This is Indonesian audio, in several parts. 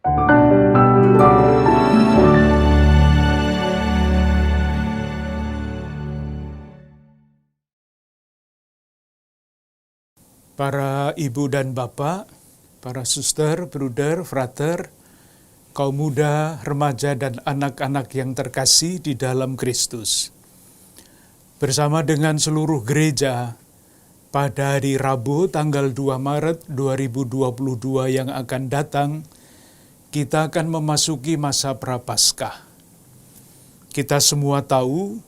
Para ibu dan bapak, para suster, bruder, frater, kaum muda, remaja, dan anak-anak yang terkasih di dalam Kristus. Bersama dengan seluruh gereja, pada hari Rabu tanggal 2 Maret 2022 yang akan datang, kita akan memasuki masa Prapaskah. Kita semua tahu,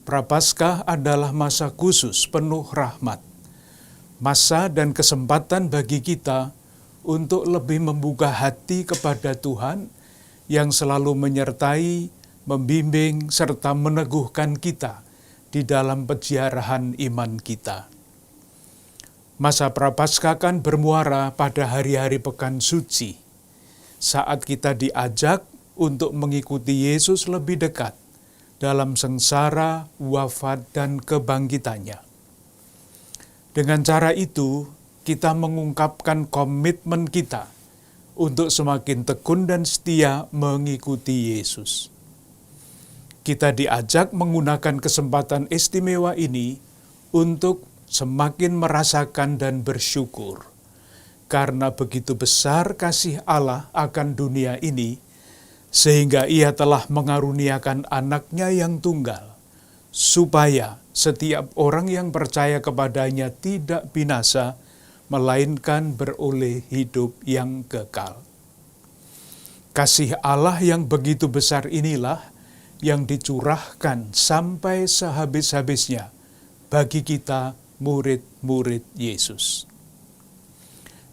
Prapaskah adalah masa khusus penuh rahmat. Masa dan kesempatan bagi kita untuk lebih membuka hati kepada Tuhan yang selalu menyertai, membimbing, serta meneguhkan kita di dalam peziarahan iman kita. Masa Prapaskah kan bermuara pada hari-hari Pekan Suci, saat kita diajak untuk mengikuti Yesus lebih dekat dalam sengsara, wafat, dan kebangkitannya. Dengan cara itu, kita mengungkapkan komitmen kita untuk semakin tekun dan setia mengikuti Yesus. Kita diajak menggunakan kesempatan istimewa ini untuk semakin merasakan dan bersyukur, karena begitu besar kasih Allah akan dunia ini, sehingga Ia telah mengaruniakan anaknya yang tunggal, supaya setiap orang yang percaya kepadanya tidak binasa, melainkan beroleh hidup yang kekal. Kasih Allah yang begitu besar inilah yang dicurahkan sampai sehabis-habisnya bagi kita murid-murid Yesus.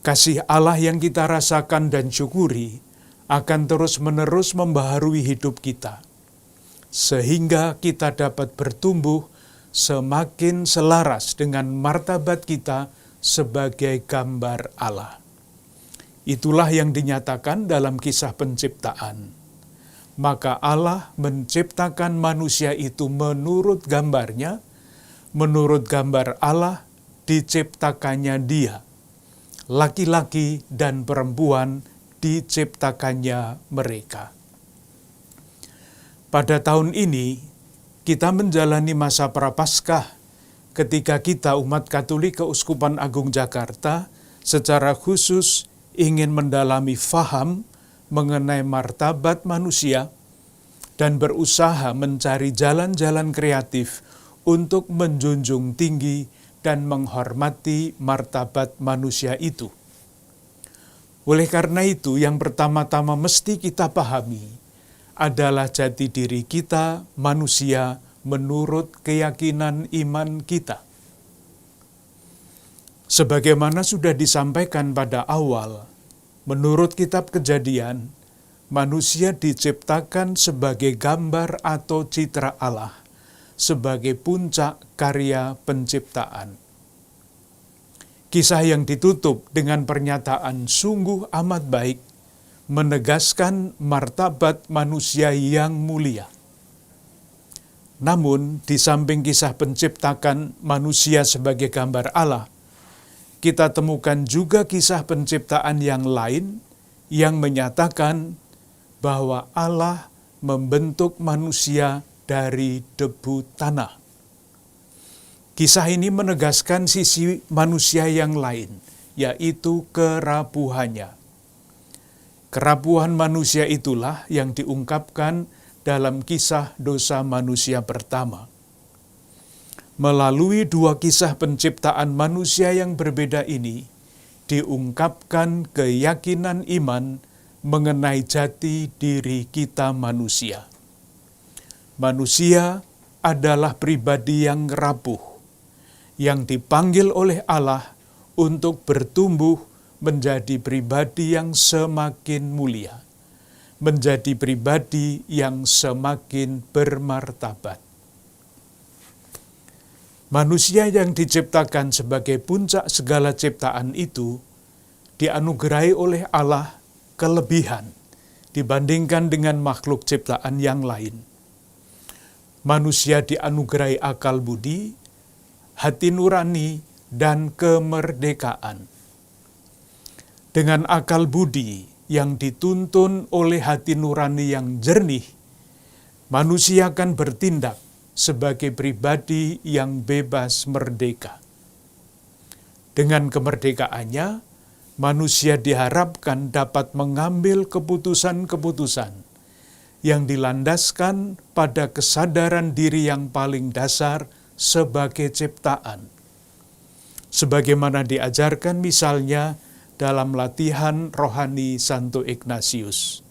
Kasih Allah yang kita rasakan dan syukuri akan terus-menerus membaharui hidup kita, sehingga kita dapat bertumbuh semakin selaras dengan martabat kita sebagai gambar Allah. Itulah yang dinyatakan dalam kisah penciptaan. Maka Allah menciptakan manusia itu menurut gambarnya, menurut gambar Allah diciptakannya dia. Laki-laki dan perempuan diciptakannya mereka. Pada tahun ini, kita menjalani masa Prapaskah ketika kita umat Katolik Keuskupan Agung Jakarta secara khusus ingin mendalami faham mengenai martabat manusia dan berusaha mencari jalan-jalan kreatif untuk menjunjung tinggi dan menghormati martabat manusia itu. Oleh karena itu, yang pertama-tama mesti kita pahami adalah jati diri kita manusia menurut keyakinan iman kita. Sebagaimana sudah disampaikan pada awal, menurut kitab Kejadian, manusia diciptakan sebagai gambar atau citra Allah, sebagai puncak karya penciptaan. Kisah yang ditutup dengan pernyataan sungguh amat baik menegaskan martabat manusia yang mulia. Namun, di samping kisah penciptakan manusia sebagai gambar Allah, kita temukan juga kisah penciptaan yang lain yang menyatakan bahwa Allah membentuk manusia dari debu tanah. Kisah ini menegaskan sisi manusia yang lain, yaitu kerapuhannya. Kerapuhan manusia itulah yang diungkapkan dalam kisah dosa manusia pertama. Melalui dua kisah penciptaan manusia yang berbeda ini, diungkapkan keyakinan iman mengenai jati diri kita manusia. Manusia adalah pribadi yang rapuh, yang dipanggil oleh Allah untuk bertumbuh menjadi pribadi yang semakin mulia, menjadi pribadi yang semakin bermartabat. Manusia yang diciptakan sebagai puncak segala ciptaan itu dianugerahi oleh Allah kelebihan dibandingkan dengan makhluk ciptaan yang lain. Manusia dianugerahi akal budi, hati nurani, dan kemerdekaan. Dengan akal budi yang dituntun oleh hati nurani yang jernih, manusia akan bertindak sebagai pribadi yang bebas merdeka. Dengan kemerdekaannya, manusia diharapkan dapat mengambil keputusan-keputusan yang dilandaskan pada kesadaran diri yang paling dasar sebagai ciptaan. Sebagaimana diajarkan misalnya dalam latihan rohani Santo Ignatius.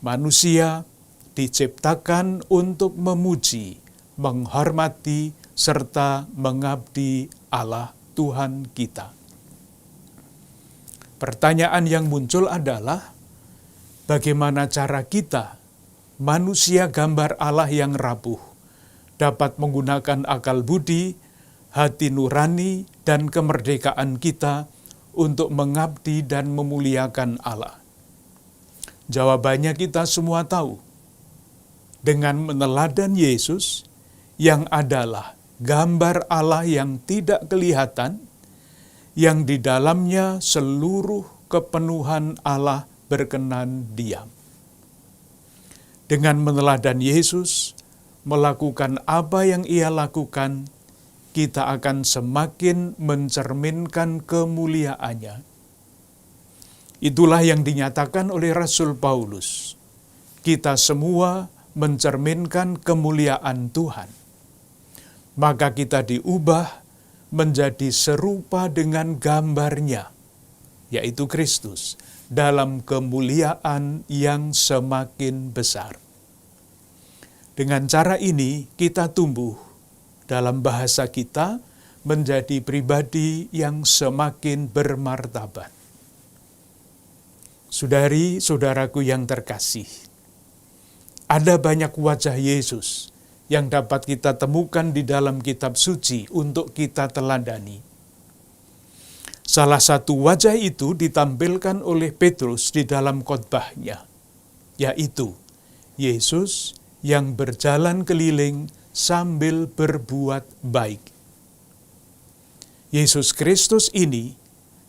Manusia diciptakan untuk memuji, menghormati, serta mengabdi Allah Tuhan kita. Pertanyaan yang muncul adalah, bagaimana cara kita, manusia gambar Allah yang rapuh, dapat menggunakan akal budi, hati nurani, dan kemerdekaan kita untuk mengabdi dan memuliakan Allah? Jawabannya kita semua tahu. Dengan meneladan Yesus, yang adalah gambar Allah yang tidak kelihatan, yang di dalamnya seluruh kepenuhan Allah berkenan diam. Dengan meneladan Yesus, melakukan apa yang Ia lakukan, kita akan semakin mencerminkan kemuliaannya. Itulah yang dinyatakan oleh Rasul Paulus. Kita semua mencerminkan kemuliaan Tuhan. Maka kita diubah menjadi serupa dengan gambarnya, yaitu Kristus, dalam kemuliaan yang semakin besar. Dengan cara ini kita tumbuh dalam bahasa kita menjadi pribadi yang semakin bermartabat. Saudari-saudaraku yang terkasih, ada banyak wajah Yesus yang dapat kita temukan di dalam kitab suci untuk kita teladani. Salah satu wajah itu ditampilkan oleh Petrus di dalam khotbahnya, yaitu Yesus yang berjalan keliling sambil berbuat baik. Yesus Kristus ini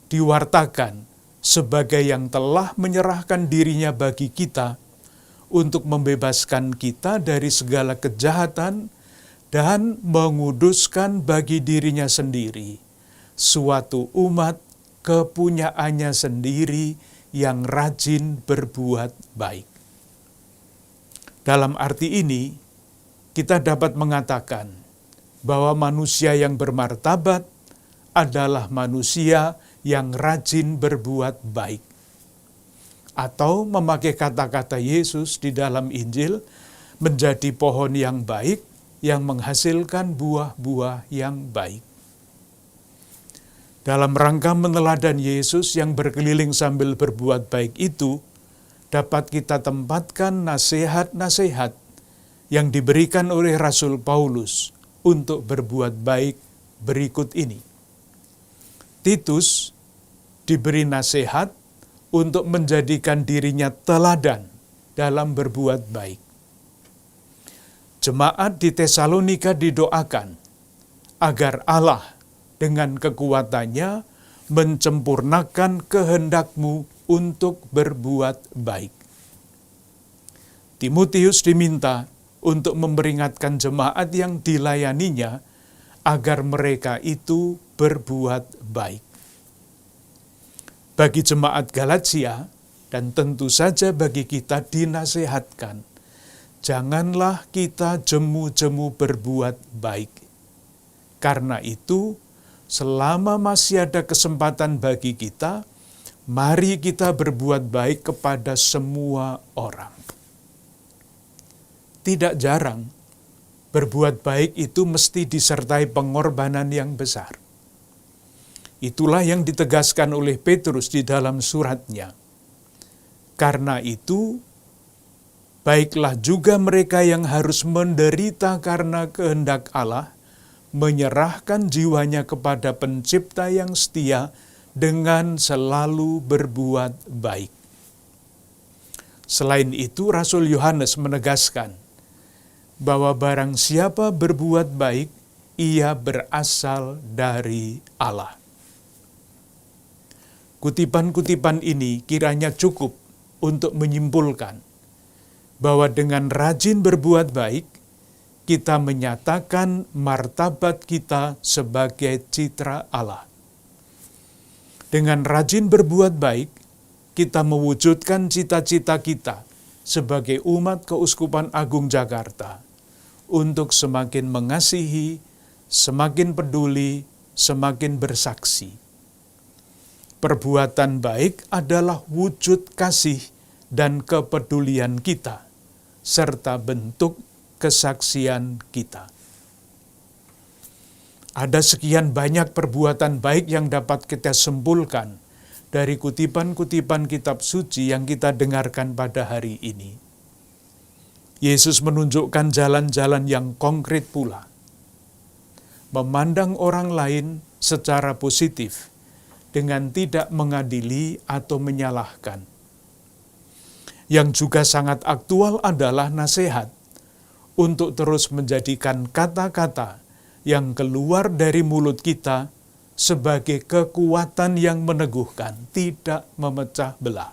diwartakan sebagai yang telah menyerahkan dirinya bagi kita untuk membebaskan kita dari segala kejahatan dan menguduskan bagi dirinya sendiri suatu umat kepunyaannya sendiri yang rajin berbuat baik. Dalam arti ini, kita dapat mengatakan bahwa manusia yang bermartabat adalah manusia yang rajin berbuat baik. Atau memakai kata-kata Yesus di dalam Injil, menjadi pohon yang baik yang menghasilkan buah-buah yang baik. Dalam rangka meneladan Yesus yang berkeliling sambil berbuat baik itu, dapat kita tempatkan nasihat-nasihat yang diberikan oleh Rasul Paulus untuk berbuat baik berikut ini. Titus diberi nasihat untuk menjadikan dirinya teladan dalam berbuat baik. Jemaat di Tesalonika didoakan agar Allah dengan kekuatannya mencempurnakan kehendakmu untuk berbuat baik. Timotius diminta untuk memperingatkan jemaat yang dilayaninya agar mereka itu berbuat baik. Bagi jemaat Galatia, dan tentu saja bagi kita dinasihatkan, janganlah kita jemu-jemu berbuat baik. Karena itu, selama masih ada kesempatan bagi kita, mari kita berbuat baik kepada semua orang. Tidak jarang, berbuat baik itu mesti disertai pengorbanan yang besar. Itulah yang ditegaskan oleh Petrus di dalam suratnya. Karena itu, baiklah juga mereka yang harus menderita karena kehendak Allah, menyerahkan jiwanya kepada Pencipta yang setia dengan selalu berbuat baik. Selain itu, Rasul Yohanes menegaskan bahwa barang siapa berbuat baik, ia berasal dari Allah. Kutipan-kutipan ini kiranya cukup untuk menyimpulkan bahwa dengan rajin berbuat baik, kita menyatakan martabat kita sebagai citra Allah. Dengan rajin berbuat baik, kita mewujudkan cita-cita kita sebagai umat Keuskupan Agung Jakarta untuk semakin mengasihi, semakin peduli, semakin bersaksi. Perbuatan baik adalah wujud kasih dan kepedulian kita, serta bentuk kesaksian kita. Ada sekian banyak perbuatan baik yang dapat kita simpulkan dari kutipan-kutipan kitab suci yang kita dengarkan pada hari ini. Yesus menunjukkan jalan-jalan yang konkret pula. Memandang orang lain secara positif, dengan tidak mengadili atau menyalahkan. Yang juga sangat aktual adalah nasihat untuk terus menjadikan kata-kata yang keluar dari mulut kita sebagai kekuatan yang meneguhkan, tidak memecah belah.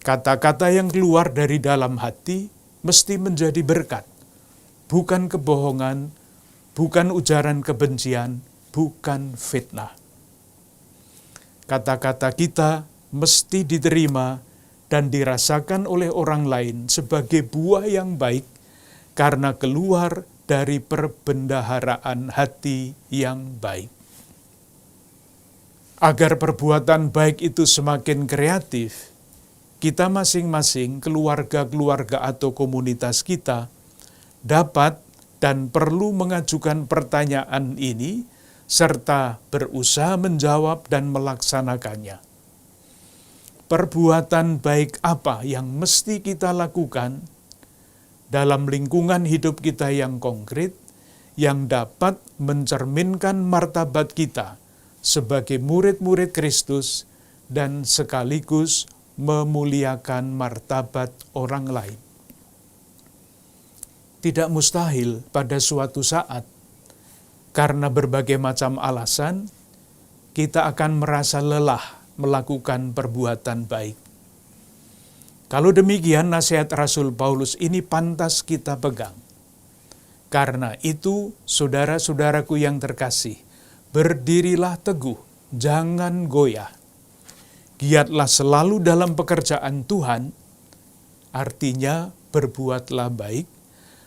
Kata-kata yang keluar dari dalam hati mesti menjadi berkat, bukan kebohongan, bukan ujaran kebencian, bukan fitnah. Kata-kata kita mesti diterima dan dirasakan oleh orang lain sebagai buah yang baik karena keluar dari perbendaharaan hati yang baik. Agar perbuatan baik itu semakin kreatif, kita masing-masing, keluarga-keluarga atau komunitas kita, dapat dan perlu mengajukan pertanyaan ini serta berusaha menjawab dan melaksanakannya. Perbuatan baik apa yang mesti kita lakukan dalam lingkungan hidup kita yang konkret, yang dapat mencerminkan martabat kita sebagai murid-murid Kristus dan sekaligus memuliakan martabat orang lain. Tidak mustahil pada suatu saat, karena berbagai macam alasan, kita akan merasa lelah melakukan perbuatan baik. Kalau demikian, nasihat Rasul Paulus ini pantas kita pegang. Karena itu, saudara-saudaraku yang terkasih, berdirilah teguh, jangan goyah. Giatlah selalu dalam pekerjaan Tuhan, artinya berbuatlah baik,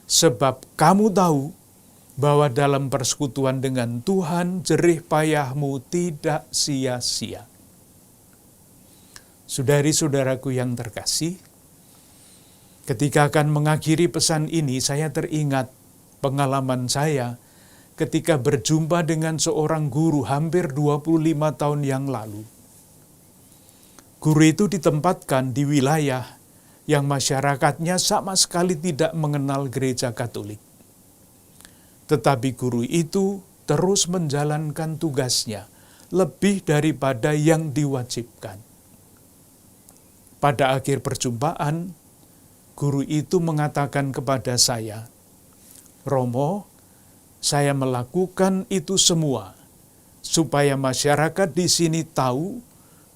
sebab kamu tahu bahwa dalam persekutuan dengan Tuhan, jerih payahmu tidak sia-sia. Saudari-saudaraku yang terkasih, ketika akan mengakhiri pesan ini, saya teringat pengalaman saya ketika berjumpa dengan seorang guru hampir 25 tahun yang lalu. Guru itu ditempatkan di wilayah yang masyarakatnya sama sekali tidak mengenal gereja Katolik. Tetapi guru itu terus menjalankan tugasnya lebih daripada yang diwajibkan. Pada akhir perjumpaan, guru itu mengatakan kepada saya, "Romo, saya melakukan itu semua supaya masyarakat di sini tahu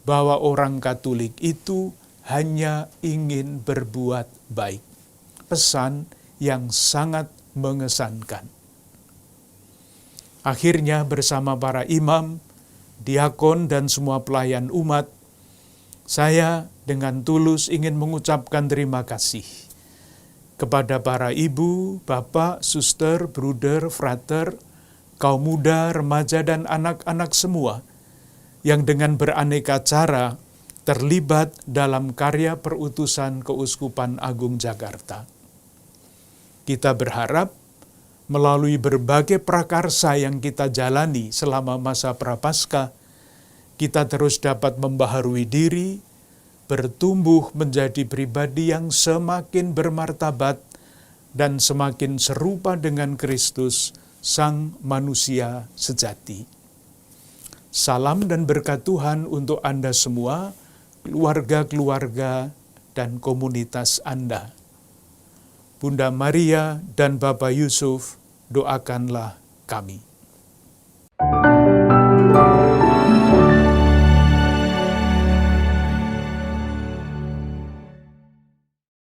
bahwa orang Katolik itu hanya ingin berbuat baik." Pesan yang sangat mengesankan. Akhirnya bersama para imam, diakon, dan semua pelayan umat, saya dengan tulus ingin mengucapkan terima kasih kepada para ibu, bapak, suster, bruder, frater, kaum muda, remaja, dan anak-anak semua yang dengan beraneka cara terlibat dalam karya perutusan Keuskupan Agung Jakarta. Kita berharap melalui berbagai prakarsa yang kita jalani selama masa Prapaskah, kita terus dapat membaharui diri, bertumbuh menjadi pribadi yang semakin bermartabat dan semakin serupa dengan Kristus, Sang Manusia Sejati. Salam dan berkat Tuhan untuk Anda semua, keluarga-keluarga, dan komunitas Anda. Bunda Maria dan Bapak Yusuf, doakanlah kami.